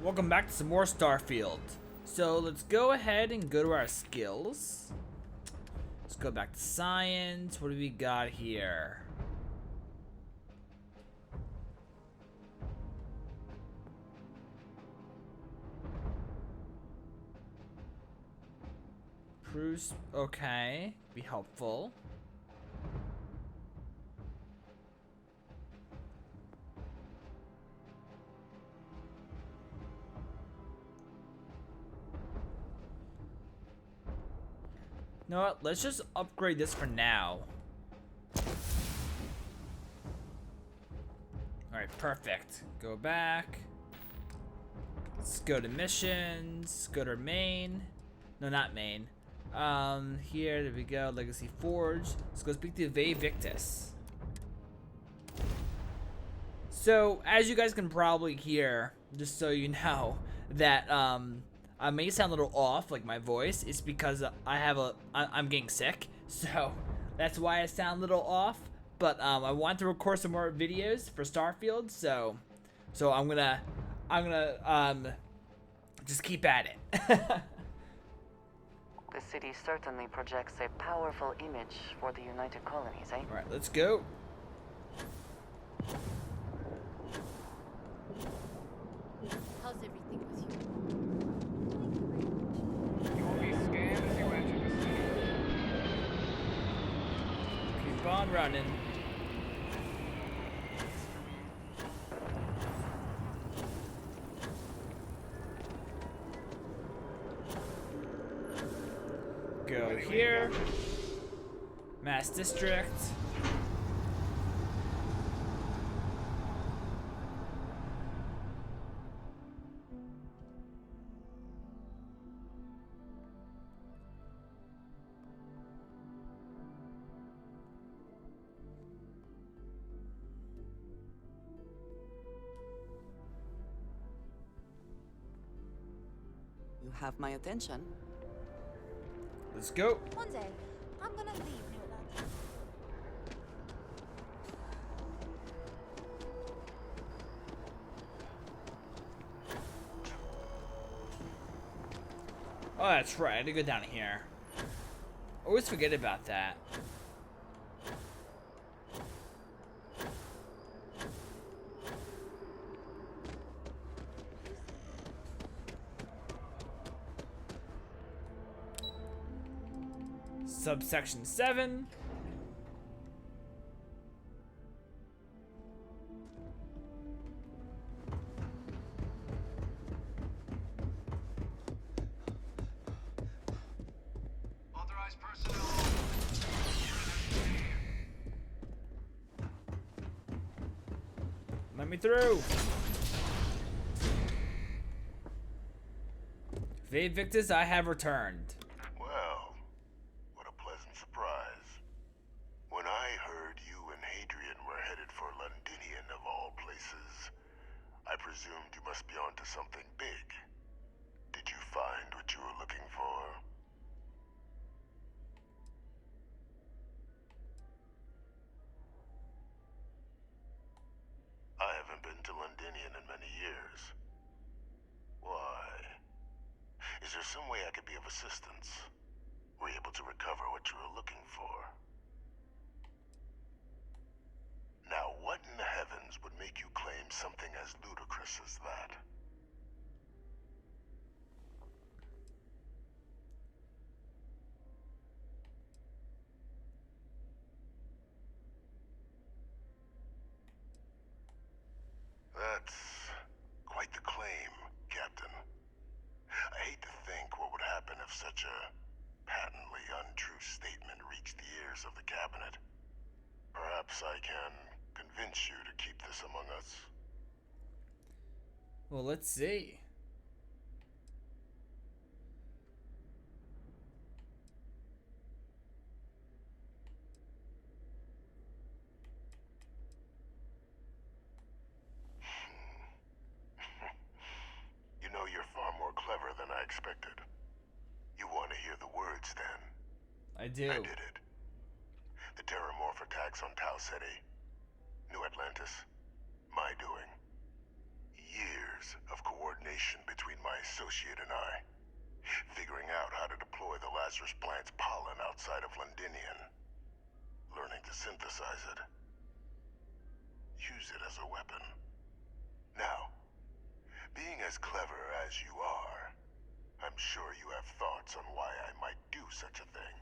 Welcome back to some more Starfield. So let's go ahead and go to our skills. Let's go back to science. What do we got here? Cruise, okay, be helpful. You know what? Let's just upgrade this for now. Alright, perfect. Go back. Let's go to missions. Go to main. No, not main. Here, there we go. Legacy Forge. Let's go speak to Vae Victus. So, as you guys can probably hear, just so you know, that, I may sound a little off, like my voice. It's because I'm getting sick, so that's why I sound a little off. But I want to record some more videos for Starfield, so I'm gonna just keep at it. The city certainly projects a powerful image for the United Colonies, eh? All right, let's go. How's everything with you? You will be scanned as you enter the city. Keep on running. Go here. Mass District. You have my attention. Let's go. One day, I'm gonna leave Newland. Oh, that's right. I had to go down here. Always forget about that. Subsection 7. Authorized personnel. Let me through. Vae Victus, I have returned. Well, what a pleasant surprise. When I heard you and Hadrian were headed for Londinian of all places, I presumed you must be onto something big. Did you find what you were looking for? I haven't been to Londinian in many years. Why? Is there some way I could be of assistance? Were you able to recover what you were looking for? Now, what in the heavens would make you claim something as ludicrous as that? That's quite the claim, Captain. I hate to think what would happen if such a patently untrue statement reached the ears of the cabinet. Perhaps I can convince you to keep this among us. Well, let's see. You know, you're far more clever than I expected. You want to hear the words, then? I do. I did it. The Terramorph attacks on Tau Ceti. New Atlantis. My doing. Years of coordination sure you have thoughts on why I might do such a thing.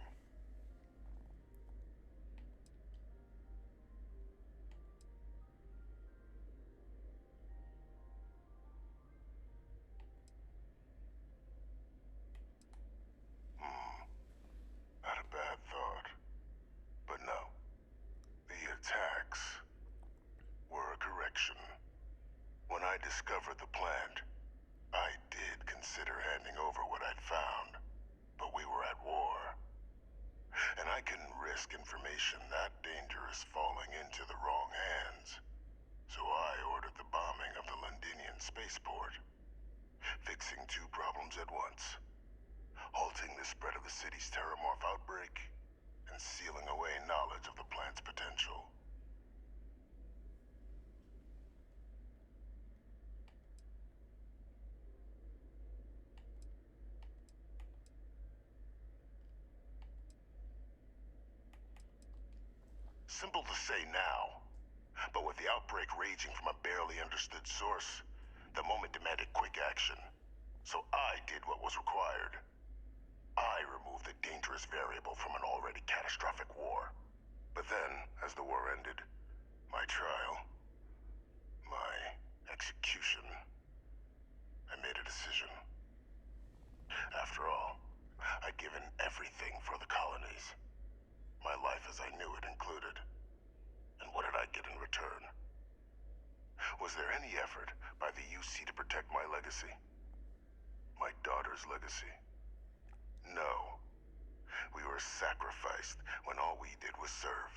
Not a bad thought. But no. The attacks were a correction. When I discovered the plant, I did consider handing over what I'd found, but we were at war. And I couldn't risk information that dangerous falling into the wrong hands. So I ordered the bombing of the Londinian spaceport, fixing two problems at once. Halting the spread of the city's terramorph outbreak, and sealing away knowledge of the plant's potential. Simple to say now, but with the outbreak raging from a barely understood source, the moment demanded quick action. So I did what was required. I removed the dangerous variable from an already catastrophic war. But then, as the war ended, my trial, my execution, I made a decision. After all, I'd given everything for the colonies. My life as I knew it included. And what did I get in return? Was there any effort by the UC to protect my legacy? My daughter's legacy? No. We were sacrificed when all we did was serve.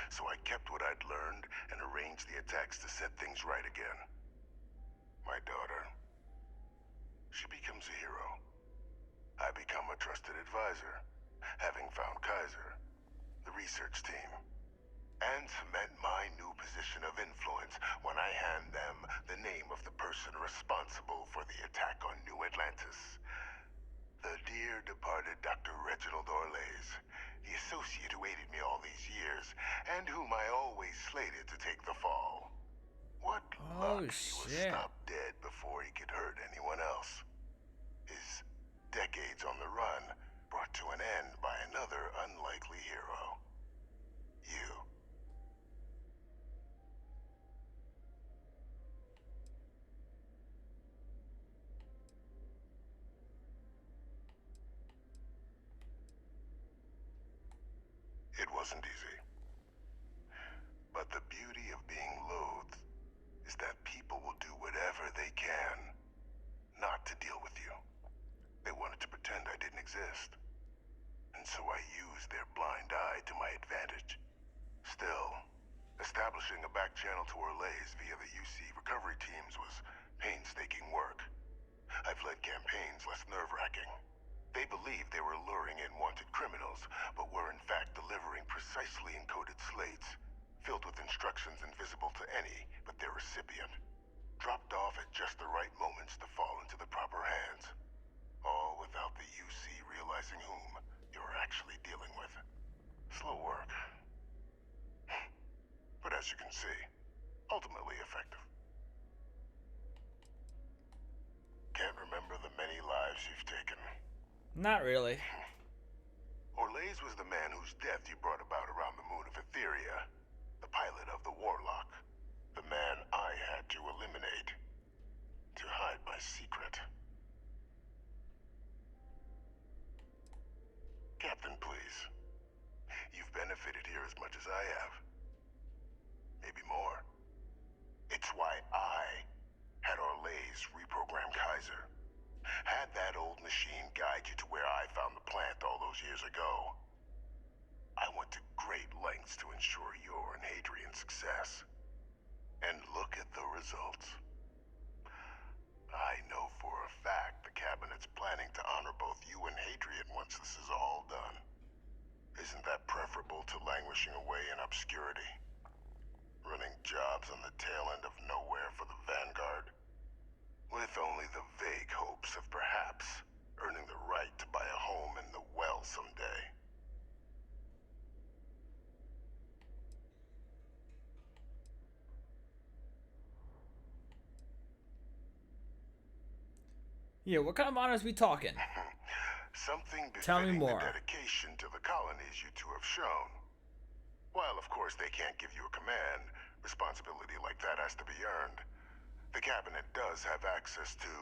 So I kept what I'd learned and arranged the attacks to set things right again. My daughter. She becomes a hero. I become a trusted advisor, having found Kaiser, the research team, and cement my new position of influence when I hand them the name of the person responsible for the attack on New Atlantis. The dear departed Dr. Reginald Orlays, the associate who aided me all these years, and whom I always slated to take the fall. What luck he was stopped dead before he could hurt anyone else. His decades on the run brought to an end by another unlikely hero. You. It wasn't easy. But the beauty of being loathed is that people will do whatever they can not to deal with you. They wanted to pretend I didn't exist. And so I used their blind eye to my advantage. Still, establishing a back channel to Orlays via the UC recovery teams was painstaking work. I've led campaigns less nerve-wracking. They believed they were luring in wanted criminals, but were in fact delivering precisely encoded slates, filled with instructions invisible to any but their recipient, dropped off at just the right moments to fall into the proper hands. All without the UC realizing whom you're actually dealing with. Slow work. But as you can see, ultimately effective. Can't remember the many lives you've taken. Not really. Orlays was the man whose death you brought about around the moon of Etheria, the pilot of the Warlock, the man I had to eliminate to hide my secret. Captain, please. You've benefited here as much as I have. Maybe more. It's why I had Orlays reprogram Kaiser. Had that old machine guide you to where I found the plant all those years ago. I went to great lengths to ensure your and Hadrian's success. And look at the results. I know for a fact the Cabinet's planning to honor both you and Hadrian once this is all done. Isn't that preferable to languishing away in obscurity? Running jobs on the tail end of nowhere for the Vanguard? With only the vague hopes of perhaps earning the right to buy a home in the well someday. Yeah, what kind of honors we talking? Something Tell me befitting more. the dedication to the colonies you two have shown. While, of course, they can't give you a command, responsibility like that has to be earned. The cabinet does have access to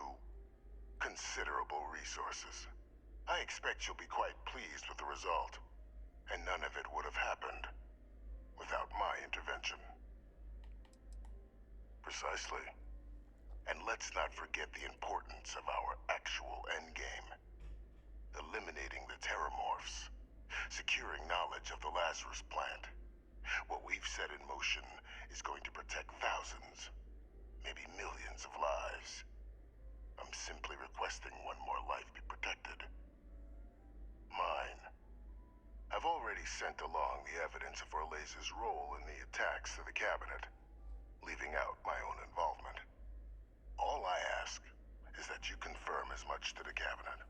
considerable resources. I expect you'll be quite pleased with the result, and none of it would have happened without my intervention. Precisely. And let's not forget the importance of our actual endgame. Eliminating the terramorphs. Securing knowledge of the Lazarus plant. What we've set in motion is going to protect thousands, maybe millions of lives. I'm simply requesting one more life be protected. Mine. I've already sent along the evidence of Orlez's role in the attacks to the cabinet, leaving out my own involvement. All I ask is that you confirm as much to the cabinet.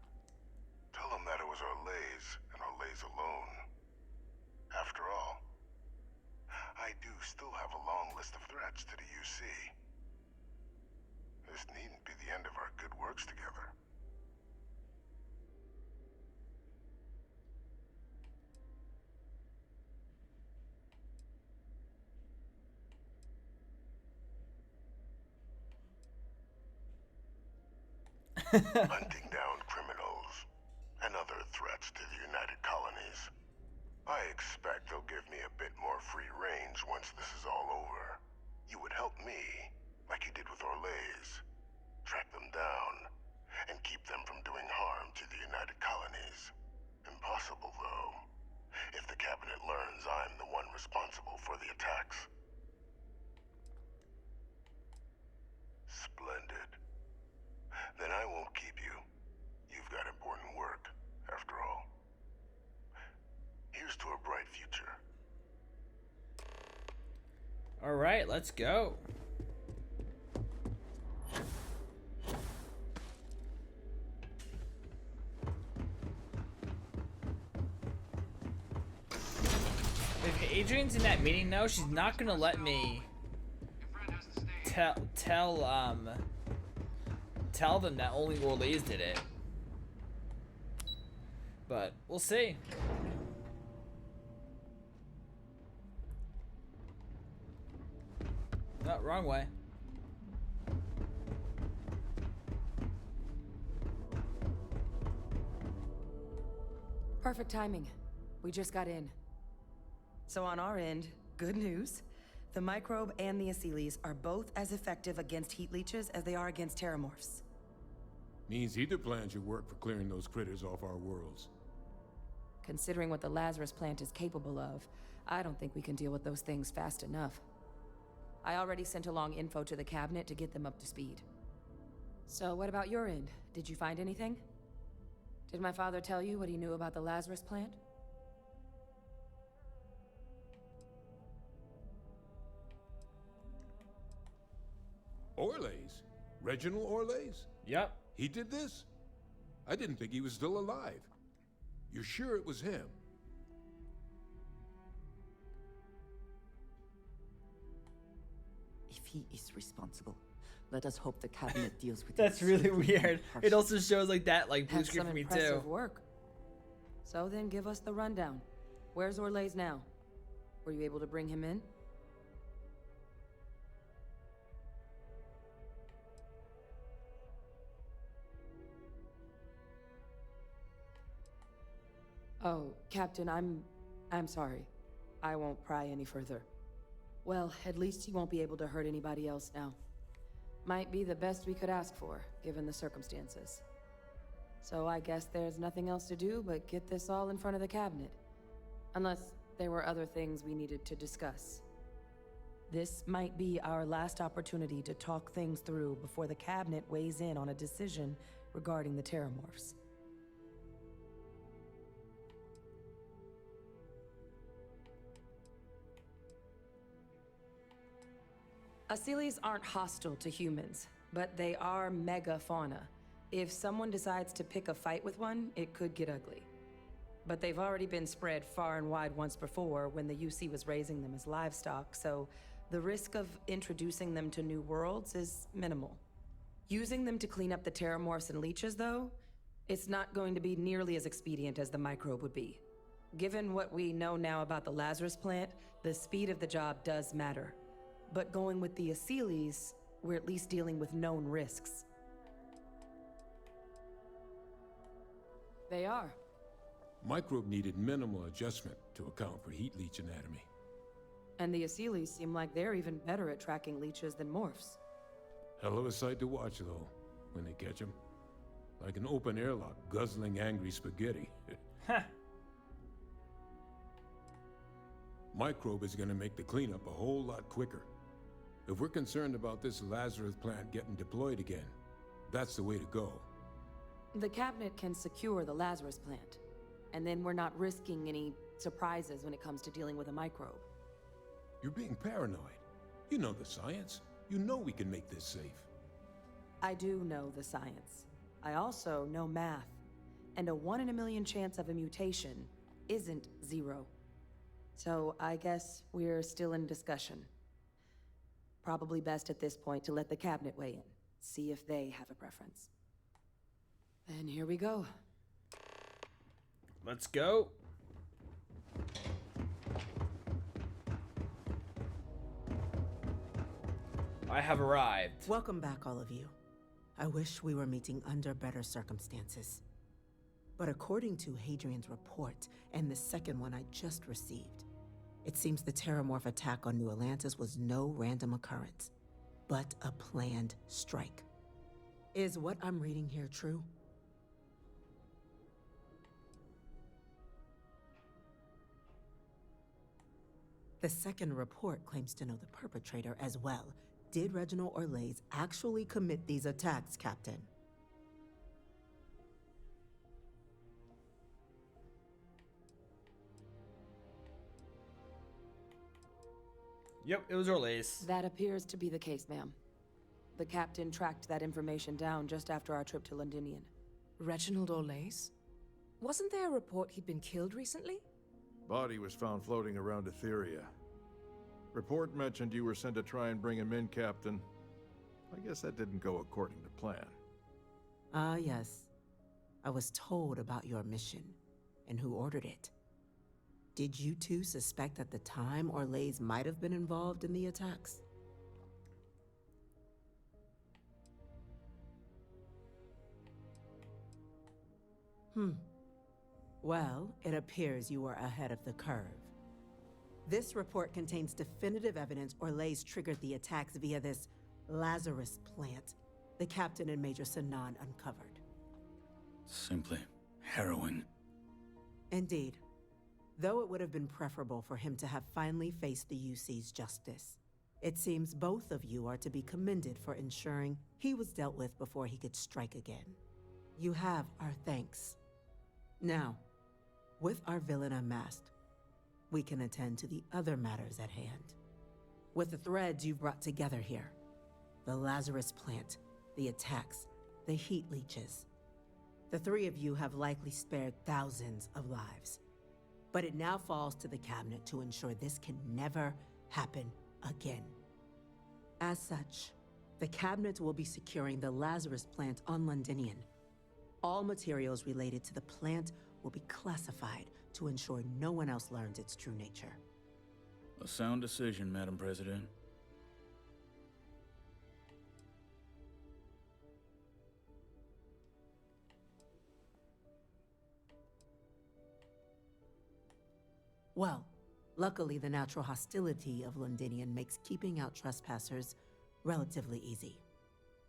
Tell them that it was Orlez and Orlez alone. After all, I do still have a long list of threats to the UC. This needn't be the end of our good works together. Hunting down criminals and other threats to the United Colonies. I expect they'll give me a bit more free range once this is all over. You would help me, like you did with Orlez. Track them down, and keep them from doing harm to the United Colonies. Impossible, though, if the cabinet learns I'm the one responsible for the attacks. Splendid. Then I won't keep you. You've got important work, after all. Here's to a bright future. All right, let's go. If Adrian's in that meeting, though, she's not gonna let me tell them that only Orlez did it. But we'll see. No, wrong way. Perfect timing. We just got in. So on our end, good news. The microbe and the Asylees are both as effective against heat leeches as they are against terramorphs. Means either plan should work for clearing those critters off our worlds. Considering what the Lazarus plant is capable of, I don't think we can deal with those things fast enough. I already sent along info to the cabinet to get them up to speed. So what about your end? Did you find anything? Did my father tell you what he knew about the Lazarus plant? Orlez? Reginald Orlez? Yep. He did this? I didn't think he was still alive. You're sure it was him? If he is responsible, let us hope the cabinet deals with That's it really swiftly and weird. It harshly. also shows like that, like blue That's screen some for me impressive too. work. So then give us the rundown. Where's Orlez now? Were you able to bring him in? Oh, Captain, I'm sorry. I won't pry any further. Well, at least he won't be able to hurt anybody else now. Might be the best we could ask for, given the circumstances. So I guess there's nothing else to do but get this all in front of the cabinet. Unless there were other things we needed to discuss. This might be our last opportunity to talk things through before the cabinet weighs in on a decision regarding the terramorphs. Asylees aren't hostile to humans, but they are megafauna. If someone decides to pick a fight with one, it could get ugly. But they've already been spread far and wide once before when the UC was raising them as livestock, so the risk of introducing them to new worlds is minimal. Using them to clean up the terramorphs and leeches, though, it's not going to be nearly as expedient as the microbe would be. Given what we know now about the Lazarus plant, the speed of the job does matter. But going with the Asylees, we're at least dealing with known risks. They are. Microbe needed minimal adjustment to account for heat leech anatomy. And the Asylees seem like they're even better at tracking leeches than morphs. Hell of a sight to watch, though, when they catch them. Like an open airlock guzzling angry spaghetti. Huh. Microbe is gonna make the cleanup a whole lot quicker. If we're concerned about this Lazarus plant getting deployed again, that's the way to go. The cabinet can secure the Lazarus plant, and then we're not risking any surprises when it comes to dealing with a microbe. You're being paranoid. You know the science. You know we can make this safe. I do know the science. I also know math. And a 1 in a million chance of a mutation isn't 0. So I guess we're still in discussion. Probably best at this point to let the cabinet weigh in, see if they have a preference. Then here we go. Let's go. I have arrived. Welcome back, all of you. I wish we were meeting under better circumstances. But according to Hadrian's report, and the second one I just received, it seems the Terramorph attack on New Atlantis was no random occurrence, but a planned strike. Is what I'm reading here true? The second report claims to know the perpetrator as well. Did Reginald Orlais actually commit these attacks, Captain? Yep, it was Orlais. That appears to be the case, ma'am. The captain tracked that information down just after our trip to Londinian. Reginald Orlais? Wasn't there a report he'd been killed recently? Body was found floating around Etheria. Report mentioned you were sent to try and bring him in, Captain. I guess that didn't go according to plan. Ah, yes. I was told about your mission and who ordered it. Did you two suspect at the time Orlais might have been involved in the attacks? Well, it appears you were ahead of the curve. This report contains definitive evidence Orlais triggered the attacks via this Lazarus plant the Captain and Major Sanan uncovered. Simply harrowing. Indeed. Though it would have been preferable for him to have finally faced the UC's justice, it seems both of you are to be commended for ensuring he was dealt with before he could strike again. You have our thanks. Now, with our villain unmasked, we can attend to the other matters at hand. With the threads you've brought together here, the Lazarus plant, the attacks, the heat leeches, the three of you have likely spared thousands of lives. But it now falls to the cabinet to ensure this can never happen again. As such, the cabinet will be securing the Lazarus plant on Londinian. All materials related to the plant will be classified to ensure no one else learns its true nature. A sound decision, Madam President. Well, luckily the natural hostility of Londinian makes keeping out trespassers relatively easy.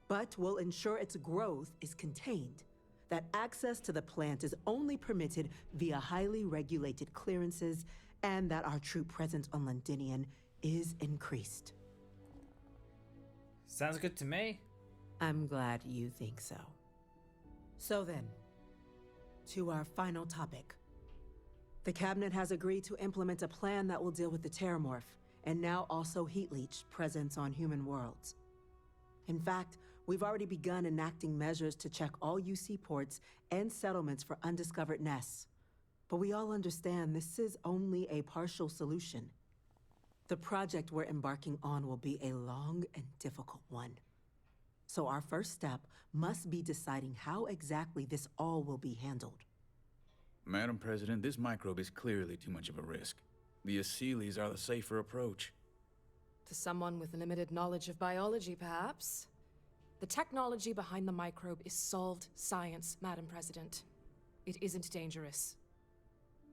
But we'll ensure its growth is contained, that access to the plant is only permitted via highly regulated clearances, and that our troop presence on Londinian is increased. Sounds good to me. I'm glad you think so. So then, to our final topic. The cabinet has agreed to implement a plan that will deal with the Terramorph, and now also Heat Leech presence on human worlds. In fact, we've already begun enacting measures to check all UC ports and settlements for undiscovered nests. But we all understand this is only a partial solution. The project we're embarking on will be a long and difficult one. So our first step must be deciding how exactly this all will be handled. Madam President, this microbe is clearly too much of a risk. The Aseles are the safer approach. To someone with limited knowledge of biology, perhaps. The technology behind the microbe is solved science, Madam President. It isn't dangerous.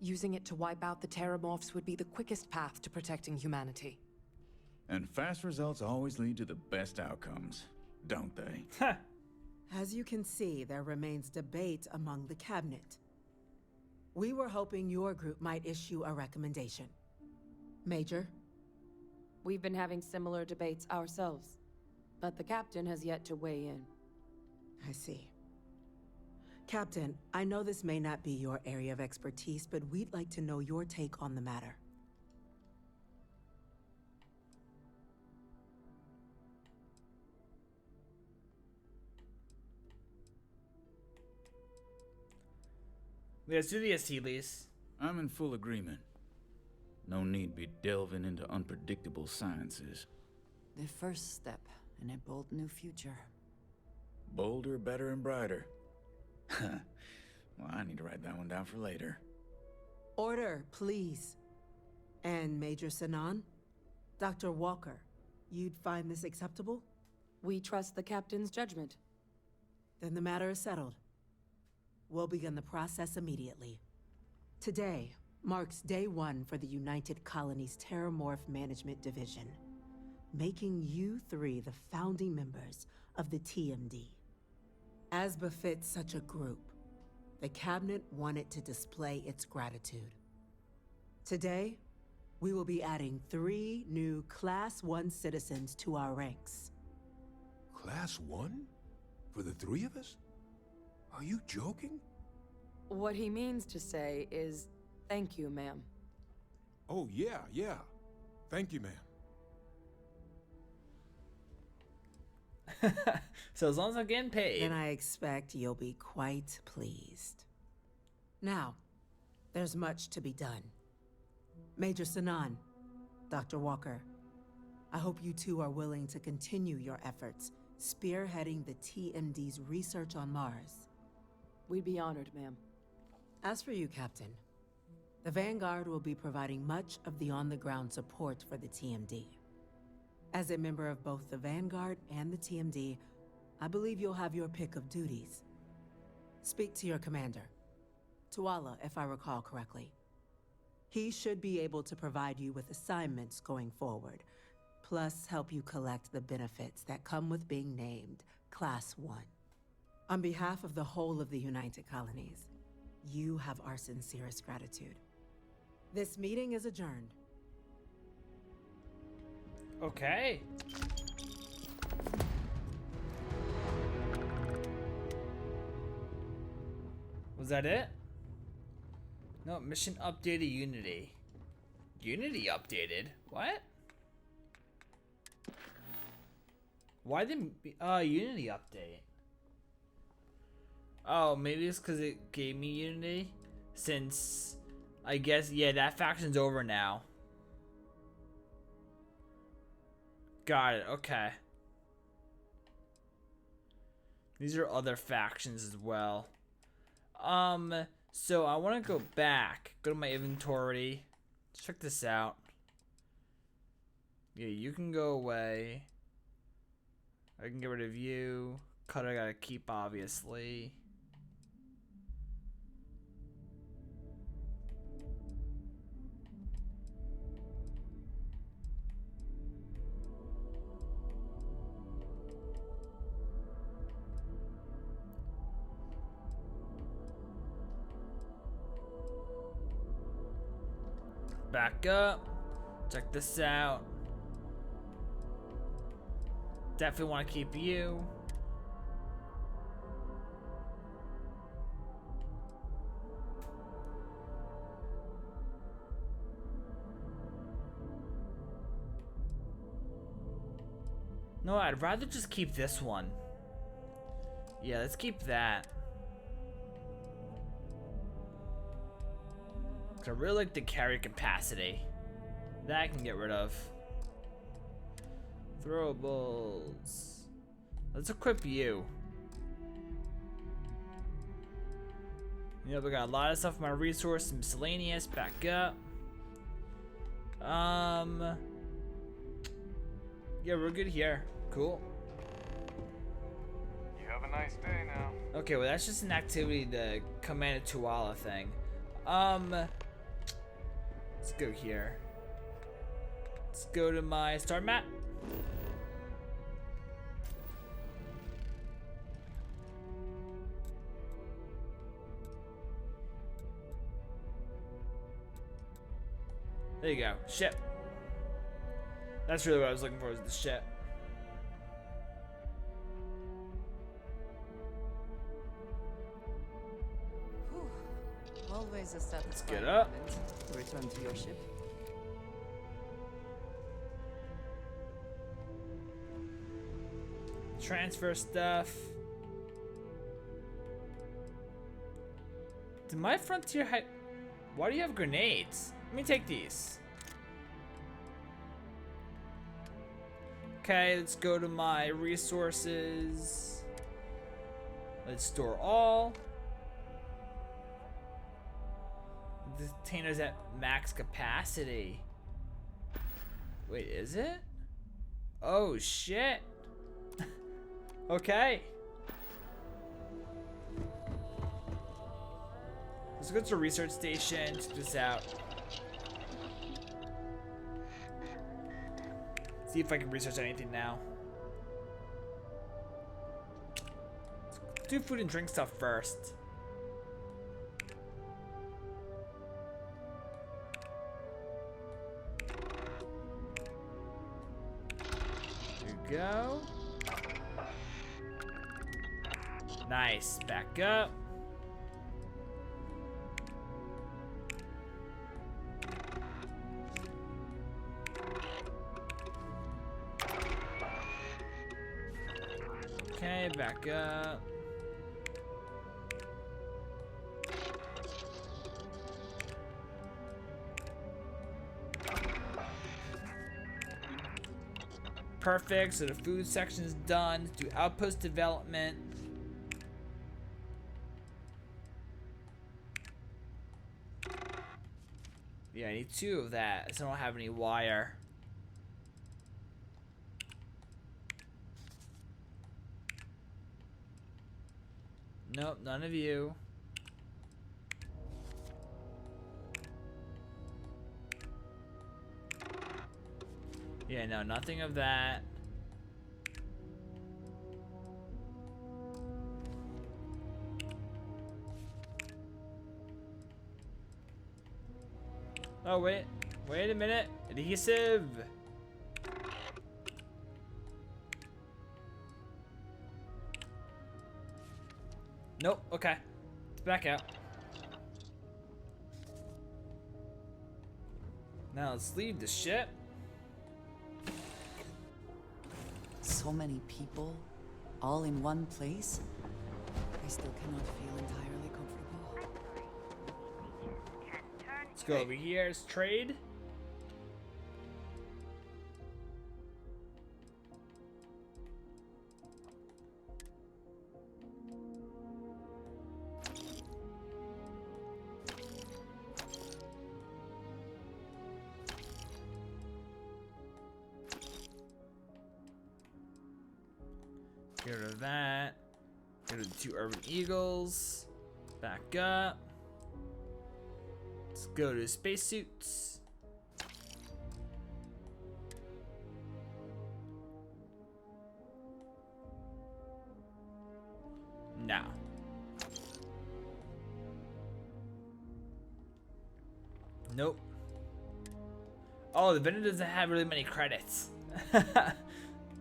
Using it to wipe out the Terramorphs would be the quickest path to protecting humanity. And fast results always lead to the best outcomes, don't they? As you can see, there remains debate among the cabinet. We were hoping your group might issue a recommendation. Major? We've been having similar debates ourselves, but the captain has yet to weigh in. I see. Captain, I know this may not be your area of expertise, but we'd like to know your take on the matter. Let's do the Aseles. I'm in full agreement. No need be delving into unpredictable sciences. The first step in a bold new future. Bolder, better, and brighter. Well, I need to write that one down for later. Order, please. And Major Sinan? Dr. Walker, you'd find this acceptable? We trust the captain's judgment. Then the matter is settled. We'll begin the process immediately. Today marks day one for the United Colonies Terramorph Management Division, making you three the founding members of the TMD. As befits such a group, the Cabinet wanted to display its gratitude. Today, we will be adding 3 new Class 1 citizens to our ranks. Class 1? For the 3 of us? Are you joking? What he means to say is, thank you, ma'am. Oh, yeah. Thank you, ma'am. So as long as I'm getting paid. Then I expect you'll be quite pleased. Now, there's much to be done. Major Sinan, Dr. Walker, I hope you two are willing to continue your efforts, spearheading the TMD's research on Mars. We'd be honored, ma'am. As for you, Captain, the Vanguard will be providing much of the on-the-ground support for the TMD. As a member of both the Vanguard and the TMD, I believe you'll have your pick of duties. Speak to your commander, Tuala, if I recall correctly. He should be able to provide you with assignments going forward, plus help you collect the benefits that come with being named Class 1. On behalf of the whole of the United Colonies, you have our sincerest gratitude. This meeting is adjourned. Okay. Was that it? No, mission updated Unity. Unity updated? What? Why didn't Unity update? Oh, maybe it's because it gave me Unity? Since, I guess, yeah, that faction's over now. Got it, okay. These are other factions as well. So I want to go back. Go to my inventory. Check this out. Yeah, you can go away. I can get rid of you. Cut, I gotta keep, obviously. Back up. Check this out. Definitely want to keep you. No, I'd rather just keep this one. Yeah, let's keep that. I really like the carry capacity. That I can get rid of. Throwables. Let's equip you. You know, we got a lot of stuff in my resource, some miscellaneous, back up. Yeah, we're good here. Cool. You have a nice day now. Okay, well that's just an activity, the Command Tuala thing. Let's go here. Let's go to my start map. There you go, ship. That's really what I was looking for, was the ship. Always a satisfying Let's get up. moment to return to your ship. Transfer stuff. Did my frontier why do you have grenades? Let me take these. Okay, let's go to my resources. Let's store all. The container's at max capacity. Wait, is it? Oh shit. Okay. Let's go to the research station, check this out. See if I can research anything now. Let's do food and drink stuff first. There you go. Nice, back up. Okay, back up. Perfect, so the food section is done. Let's do outpost development. Yeah, I need 2 of that, so I don't have any wire. Nope, none of you. Yeah, no, nothing of that. Oh, wait a minute. Adhesive. Nope, okay. Let's back out. Now let's leave the ship. So many people, all in one place. I still cannot feel entirely comfortable. Let's go over here. Let's trade. Get rid of that. Go to the 2 urban eagles. Back up. Let's go to spacesuits. Now. Nope. Oh, the vendor doesn't have really many credits.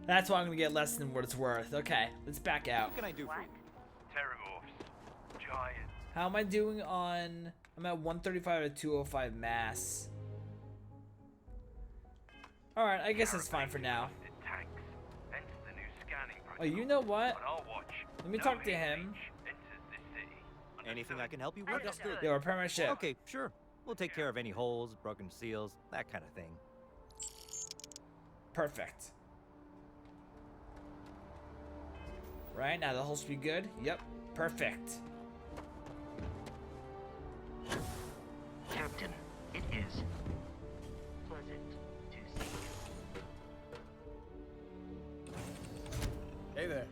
That's why I'm gonna get less than what it's worth. Okay, let's back out. What can I do for you? Terramorphs. Giant. How am I doing on... I'm at 135 to 205 mass. Alright, I guess that's fine for now. Oh, you know what? Let me talk to him. Anything I can help you with? Yeah, repair my ship. Okay, sure. We'll take care of any holes, broken seals, that kind of thing. Perfect. Right, now the hull should be good. Yep, perfect. Captain, it is pleasant to see you. Hey there.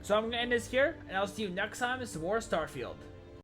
So I'm gonna end this here, and I'll see you next time in some more Starfield.